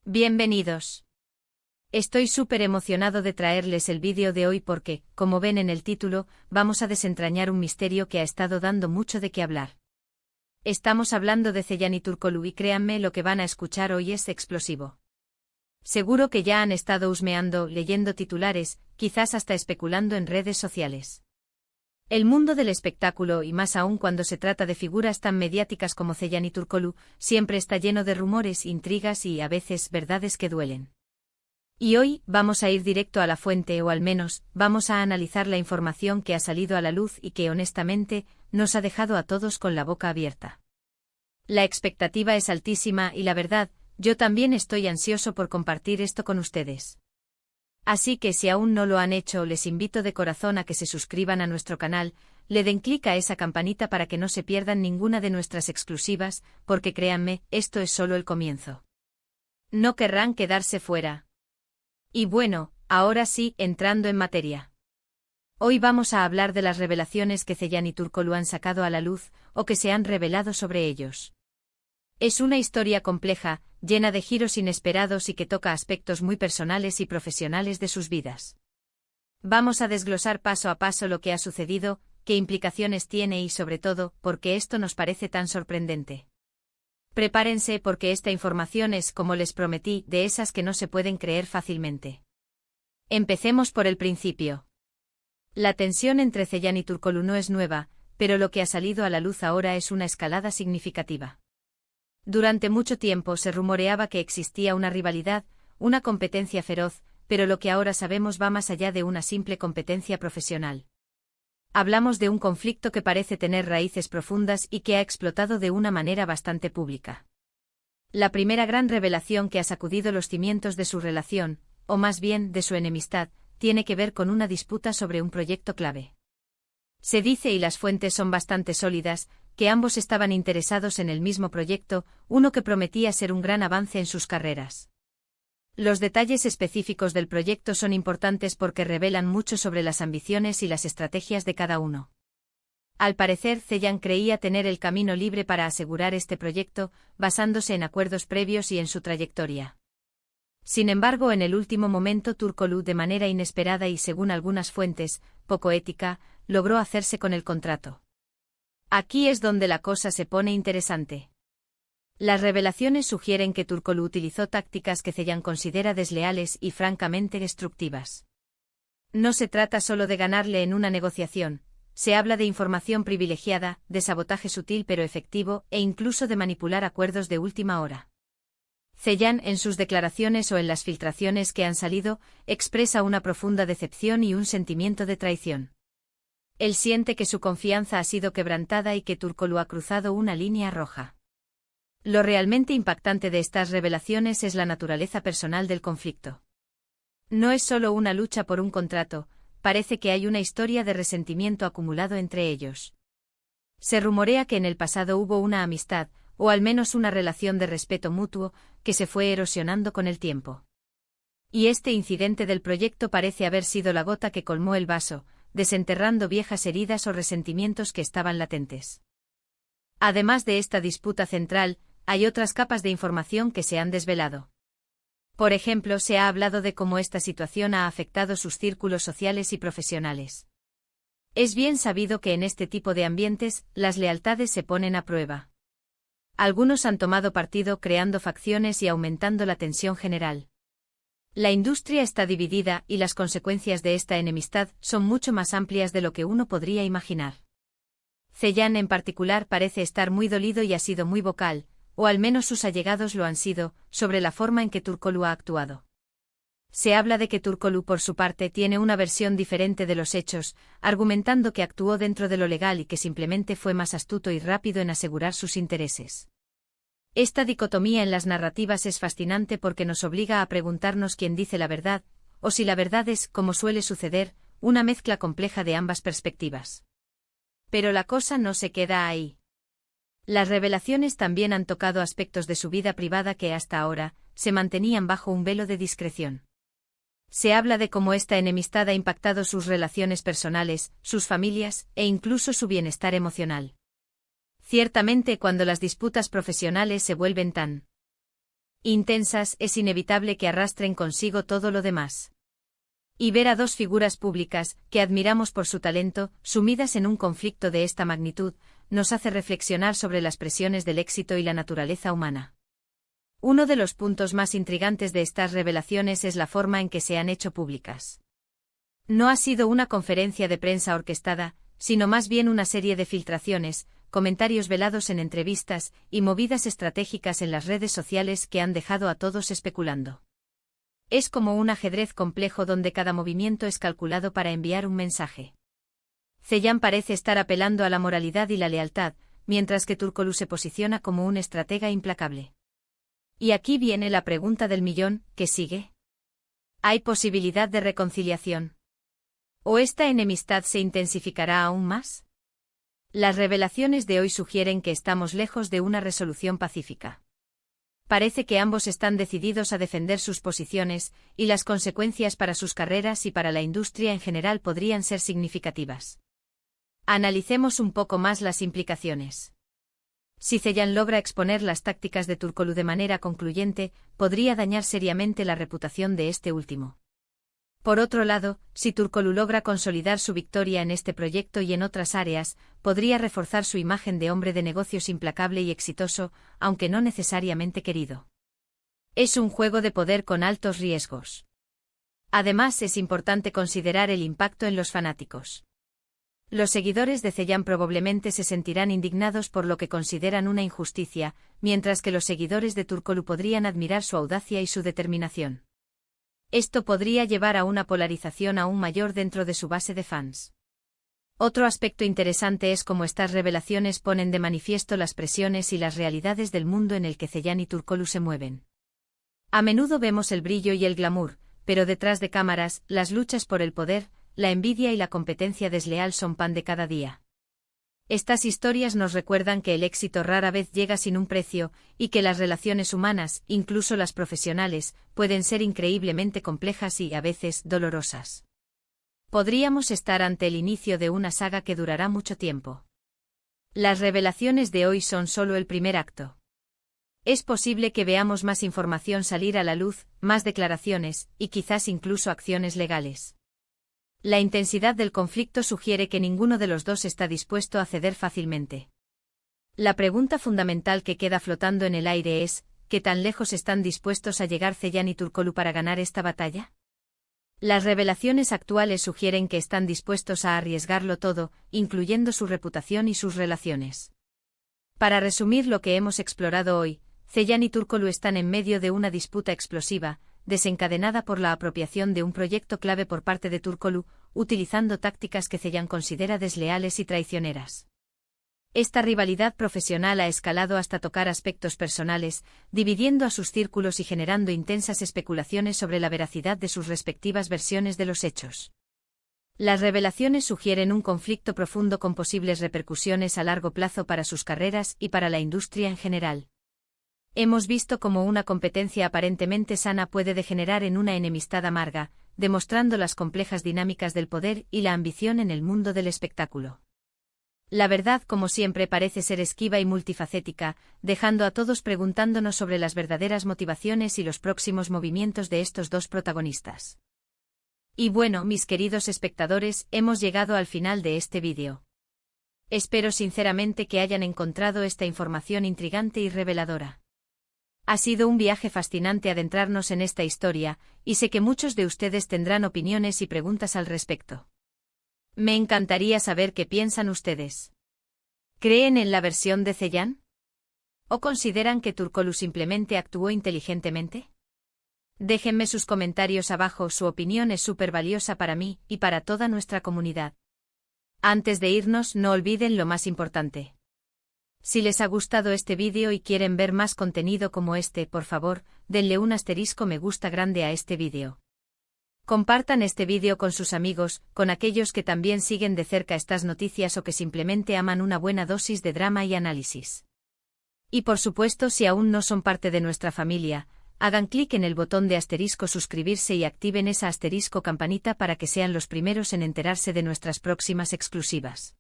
Bienvenidos. Estoy súper emocionado de traerles el vídeo de hoy porque, como ven en el título, vamos a desentrañar un misterio que ha estado dando mucho de qué hablar. Estamos hablando de Zeyani Turkoglu y créanme, lo que van a escuchar hoy es explosivo. Seguro que ya han estado husmeando, leyendo titulares, quizás hasta especulando en redes sociales. El mundo del espectáculo, y más aún cuando se trata de figuras tan mediáticas como Zeyani Turkoglu, siempre está lleno de rumores, intrigas y, a veces, verdades que duelen. Y hoy, vamos a ir directo a la fuente o al menos, vamos a analizar la información que ha salido a la luz y que honestamente, nos ha dejado a todos con la boca abierta. La expectativa es altísima y la verdad, yo también estoy ansioso por compartir esto con ustedes. Así que si aún no lo han hecho, les invito de corazón a que se suscriban a nuestro canal, le den clic a esa campanita para que no se pierdan ninguna de nuestras exclusivas, porque créanme, esto es solo el comienzo. No querrán quedarse fuera. Y bueno, ahora sí, entrando en materia. Hoy vamos a hablar de las revelaciones que Zeyani Turkoglu han sacado a la luz, o que se han revelado sobre ellos. Es una historia compleja, llena de giros inesperados y que toca aspectos muy personales y profesionales de sus vidas. Vamos a desglosar paso a paso lo que ha sucedido, qué implicaciones tiene y sobre todo, por qué esto nos parece tan sorprendente. Prepárense porque esta información es, como les prometí, de esas que no se pueden creer fácilmente. Empecemos por el principio. La tensión entre Zeyani Turkoglu no es nueva, pero lo que ha salido a la luz ahora es una escalada significativa. Durante mucho tiempo se rumoreaba que existía una rivalidad, una competencia feroz, pero lo que ahora sabemos va más allá de una simple competencia profesional. Hablamos de un conflicto que parece tener raíces profundas y que ha explotado de una manera bastante pública. La primera gran revelación que ha sacudido los cimientos de su relación, o más bien de su enemistad, tiene que ver con una disputa sobre un proyecto clave. Se dice, y las fuentes son bastante sólidas, que ambos estaban interesados en el mismo proyecto, uno que prometía ser un gran avance en sus carreras. Los detalles específicos del proyecto son importantes porque revelan mucho sobre las ambiciones y las estrategias de cada uno. Al parecer, Zeyan creía tener el camino libre para asegurar este proyecto, basándose en acuerdos previos y en su trayectoria. Sin embargo, en el último momento Turkoglu, de manera inesperada y según algunas fuentes, poco ética, logró hacerse con el contrato. Aquí es donde la cosa se pone interesante. Las revelaciones sugieren que Turkoglu utilizó tácticas que Zeyan considera desleales y francamente destructivas. No se trata solo de ganarle en una negociación, se habla de información privilegiada, de sabotaje sutil pero efectivo e incluso de manipular acuerdos de última hora. Zeyan, en sus declaraciones o en las filtraciones que han salido, expresa una profunda decepción y un sentimiento de traición. Él siente que su confianza ha sido quebrantada y que Turkoglu ha cruzado una línea roja. Lo realmente impactante de estas revelaciones es la naturaleza personal del conflicto. No es solo una lucha por un contrato, parece que hay una historia de resentimiento acumulado entre ellos. Se rumorea que en el pasado hubo una amistad, o al menos una relación de respeto mutuo, que se fue erosionando con el tiempo. Y este incidente del proyecto parece haber sido la gota que colmó el vaso, desenterrando viejas heridas o resentimientos que estaban latentes. Además de esta disputa central, hay otras capas de información que se han desvelado. Por ejemplo, se ha hablado de cómo esta situación ha afectado sus círculos sociales y profesionales. Es bien sabido que en este tipo de ambientes, las lealtades se ponen a prueba. Algunos han tomado partido creando facciones y aumentando la tensión general. La industria está dividida y las consecuencias de esta enemistad son mucho más amplias de lo que uno podría imaginar. Zeyan en particular parece estar muy dolido y ha sido muy vocal, o al menos sus allegados lo han sido, sobre la forma en que Turkoglu ha actuado. Se habla de que Turkoglu por su parte tiene una versión diferente de los hechos, argumentando que actuó dentro de lo legal y que simplemente fue más astuto y rápido en asegurar sus intereses. Esta dicotomía en las narrativas es fascinante porque nos obliga a preguntarnos quién dice la verdad, o si la verdad es, como suele suceder, una mezcla compleja de ambas perspectivas. Pero la cosa no se queda ahí. Las revelaciones también han tocado aspectos de su vida privada que hasta ahora se mantenían bajo un velo de discreción. Se habla de cómo esta enemistad ha impactado sus relaciones personales, sus familias, e incluso su bienestar emocional. Ciertamente, cuando las disputas profesionales se vuelven tan Intensas, es inevitable que arrastren consigo todo lo demás. Y ver a dos figuras públicas, que admiramos por su talento, sumidas en un conflicto de esta magnitud, nos hace reflexionar sobre las presiones del éxito y la naturaleza humana. Uno de los puntos más intrigantes de estas revelaciones es la forma en que se han hecho públicas. No ha sido una conferencia de prensa orquestada, sino más bien una serie de filtraciones, comentarios velados en entrevistas y movidas estratégicas en las redes sociales que han dejado a todos especulando. Es como un ajedrez complejo donde cada movimiento es calculado para enviar un mensaje. Zhejian parece estar apelando a la moralidad y la lealtad, mientras que Turkoglu se posiciona como un estratega implacable. Y aquí viene la pregunta del millón, ¿qué sigue? ¿Hay posibilidad de reconciliación? ¿O esta enemistad se intensificará aún más? Las revelaciones de hoy sugieren que estamos lejos de una resolución pacífica. Parece que ambos están decididos a defender sus posiciones, y las consecuencias para sus carreras y para la industria en general podrían ser significativas. Analicemos un poco más las implicaciones. Si Zhejian logra exponer las tácticas de Turkoglu de manera concluyente, podría dañar seriamente la reputación de este último. Por otro lado, si Turkoglu logra consolidar su victoria en este proyecto y en otras áreas, podría reforzar su imagen de hombre de negocios implacable y exitoso, aunque no necesariamente querido. Es un juego de poder con altos riesgos. Además, es importante considerar el impacto en los fanáticos. Los seguidores de Zhejian probablemente se sentirán indignados por lo que consideran una injusticia, mientras que los seguidores de Turkoglu podrían admirar su audacia y su determinación. Esto podría llevar a una polarización aún mayor dentro de su base de fans. Otro aspecto interesante es cómo estas revelaciones ponen de manifiesto las presiones y las realidades del mundo en el que Zhejian y Turkoglu se mueven. A menudo vemos el brillo y el glamour, pero detrás de cámaras, las luchas por el poder, la envidia y la competencia desleal son pan de cada día. Estas historias nos recuerdan que el éxito rara vez llega sin un precio, y que las relaciones humanas, incluso las profesionales, pueden ser increíblemente complejas y, a veces, dolorosas. Podríamos estar ante el inicio de una saga que durará mucho tiempo. Las revelaciones de hoy son solo el primer acto. Es posible que veamos más información salir a la luz, más declaraciones, y quizás incluso acciones legales. La intensidad del conflicto sugiere que ninguno de los dos está dispuesto a ceder fácilmente. La pregunta fundamental que queda flotando en el aire es, ¿qué tan lejos están dispuestos a llegar Zhejian y Turkoglu para ganar esta batalla? Las revelaciones actuales sugieren que están dispuestos a arriesgarlo todo, incluyendo su reputación y sus relaciones. Para resumir lo que hemos explorado hoy, Zhejian y Turkoglu están en medio de una disputa explosiva, desencadenada por la apropiación de un proyecto clave por parte de Turkoglu, utilizando tácticas que Zhejian considera desleales y traicioneras. Esta rivalidad profesional ha escalado hasta tocar aspectos personales, dividiendo a sus círculos y generando intensas especulaciones sobre la veracidad de sus respectivas versiones de los hechos. Las revelaciones sugieren un conflicto profundo con posibles repercusiones a largo plazo para sus carreras y para la industria en general. Hemos visto cómo una competencia aparentemente sana puede degenerar en una enemistad amarga, demostrando las complejas dinámicas del poder y la ambición en el mundo del espectáculo. La verdad, como siempre, parece ser esquiva y multifacética, dejando a todos preguntándonos sobre las verdaderas motivaciones y los próximos movimientos de estos dos protagonistas. Y bueno, mis queridos espectadores, hemos llegado al final de este vídeo. Espero sinceramente que hayan encontrado esta información intrigante y reveladora. Ha sido un viaje fascinante adentrarnos en esta historia, y sé que muchos de ustedes tendrán opiniones y preguntas al respecto. Me encantaría saber qué piensan ustedes. ¿Creen en la versión de Zhejian? ¿O consideran que Turkoglu simplemente actuó inteligentemente? Déjenme sus comentarios abajo, su opinión es súper valiosa para mí y para toda nuestra comunidad. Antes de irnos, no olviden lo más importante. Si les ha gustado este vídeo y quieren ver más contenido como este, por favor, denle un asterisco me gusta grande a este vídeo. Compartan este vídeo con sus amigos, con aquellos que también siguen de cerca estas noticias o que simplemente aman una buena dosis de drama y análisis. Y por supuesto, si aún no son parte de nuestra familia, hagan clic en el botón de asterisco suscribirse y activen esa asterisco campanita para que sean los primeros en enterarse de nuestras próximas exclusivas.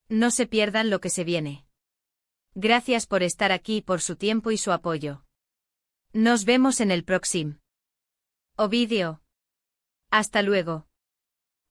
No se pierdan lo que se viene. Gracias por estar aquí y por su tiempo y su apoyo. Nos vemos en el próximo vídeo. Hasta luego.